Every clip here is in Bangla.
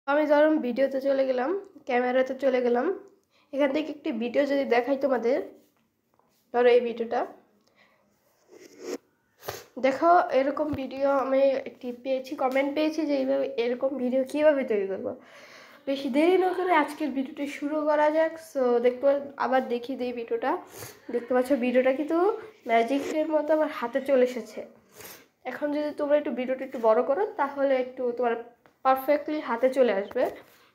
আমি ধরুন ভিডিওতে চলে গেলাম, ক্যামেরাতে চলে গেলাম। এখান থেকে একটি ভিডিও যদি দেখাই তোমাদের, ধরো এই ভিডিওটা দেখো। এরকম ভিডিও আমি একটি পেয়েছি, কমেন্ট পেয়েছি যে এইভাবে এরকম ভিডিও কীভাবে তৈরি করবো। বেশি দেরি না করে আজকের ভিডিওটি শুরু করা যাক। সো দেখতে আবার দেখি এই ভিডিওটা। দেখতে পাচ্ছ ভিডিওটা কিন্তু ম্যাজিকের মতো আমার হাতে চলে এসেছে। এখন যদি তোমরা একটু ভিডিওটা একটু বড় করো তাহলে একটু তোমার পারফেক্টলি হাতে চলে আসবে।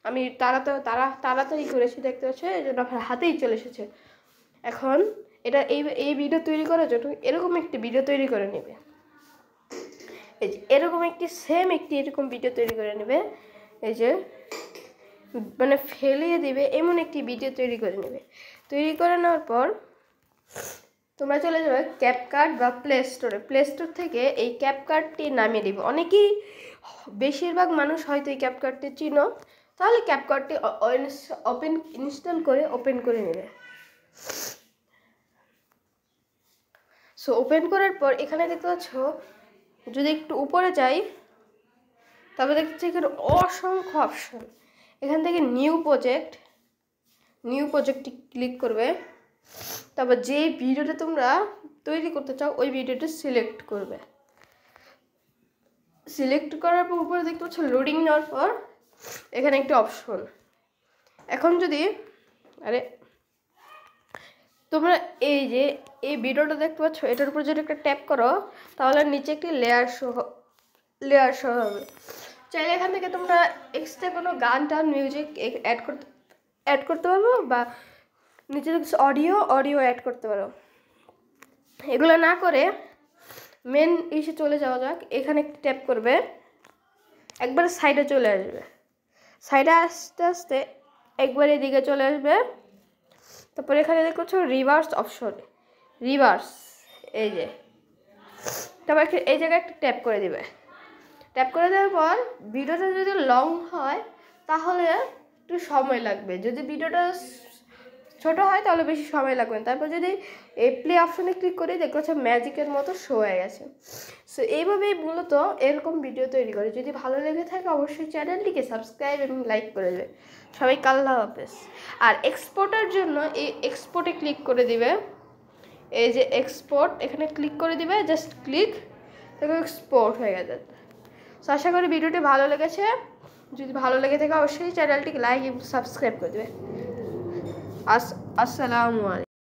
আমি তাড়াতাড়ি করেছি, দেখতে পাচ্ছ, এই জন্য আমার হাতেই চলে এসেছে। এখন এটা এই ভিডিও তৈরি করার জন্য এরকম একটি ভিডিও তৈরি করে নেবে। এই যে এরকম একটি এরকম ভিডিও তৈরি করে নেবে। এই যে মানে ফেলিয়ে দিবে এমন একটি ভিডিও তৈরি করে নেবে। তৈরি করে নেওয়ার পর তোমরা চলে যাবে ক্যাপকাট বা প্লে স্টোর থেকে এই ক্যাপকাটটি নামিয়ে দিবে। অনেকেই, বেশিরভাগ মানুষ হয়তো এই ক্যাপকাটটি চিনো, তাহলে ক্যাপকাটটি ইনস্টল করে ওপেন করে নেবে। সো ওপেন করার পর এখানে দেখতে পাচ্ছ, যদি একটু উপরে যাই তবে দেখছি এখানে অসংখ্য অপশন। এখান থেকে নিউ প্রজেক্টটি ক্লিক করবে। তারপর যে ভিডিওটা তোমরা তৈরি করতে চাও ওই ভিডিওটা সিলেক্ট করবে। সিলেক্ট করার পর উপরে দেখতে পাচ্ছ লোডিং নেওয়ার পর এখানে একটি অপশন। এখন যদি তোমরা এই যে এই ভিডিওটা দেখতে পাচ্ছ, এটার উপর যদি একটা ট্যাপ করো তাহলে নিচে একটি লেয়ার শো হবে। চাইলে এখান থেকে তোমরা এক্সট্রা কোনো গান মিউজিক অ্যাড করতে পারবো, বা নিচে অডিও অ্যাড করতে পারো। এগুলো না করে মেন ইসে চলে যাওয়া যাক। এখানে একটি ট্যাপ করবে, একবার সাইডে চলে আসবে। সাইডে আস্তে আস্তে একবার এদিকে চলে আসবে। তারপরে এখানে দেখছো রিভার্স অপশন, এই যে। তারপর এই জায়গায় একটা ট্যাপ করে দিবে। ট্যাপ করে দেওয়ার পর ভিডিওটা যদি লং হয় তাহলে একটু সময় লাগবে, যদি ভিডিওটা ছোট হয় তাহলে বেশি সময় লাগবে না। তারপর যদি এই প্লে অপশনে ক্লিক করি দেখতে পাচ্ছ ম্যাজিকের মতো শো হয়ে গেছে। সো এইভাবেই মূলত এরকম ভিডিও তৈরি করে। যদি ভালো লেগে থাকে অবশ্যই চ্যানেলটিকে সাবস্ক্রাইব এবং লাইক করে দেবে। সবাইকে আল্লাহ হাফেজ। আর এক্সপোর্টের জন্য এই এক্সপোর্টে ক্লিক করে দিবে। এই যে এক্সপোর্ট, এখানে ক্লিক করে দিবে, জাস্ট ক্লিক, দেখো এক্সপোর্ট হয়ে গেছে। সো আশা করি ভিডিওটি ভালো লেগেছে। যদি ভালো লেগে থাকে অবশ্যই চ্যানেলটিকে লাইক এবং সাবস্ক্রাইব করে দেবে। আসসালামু আলাইকুম।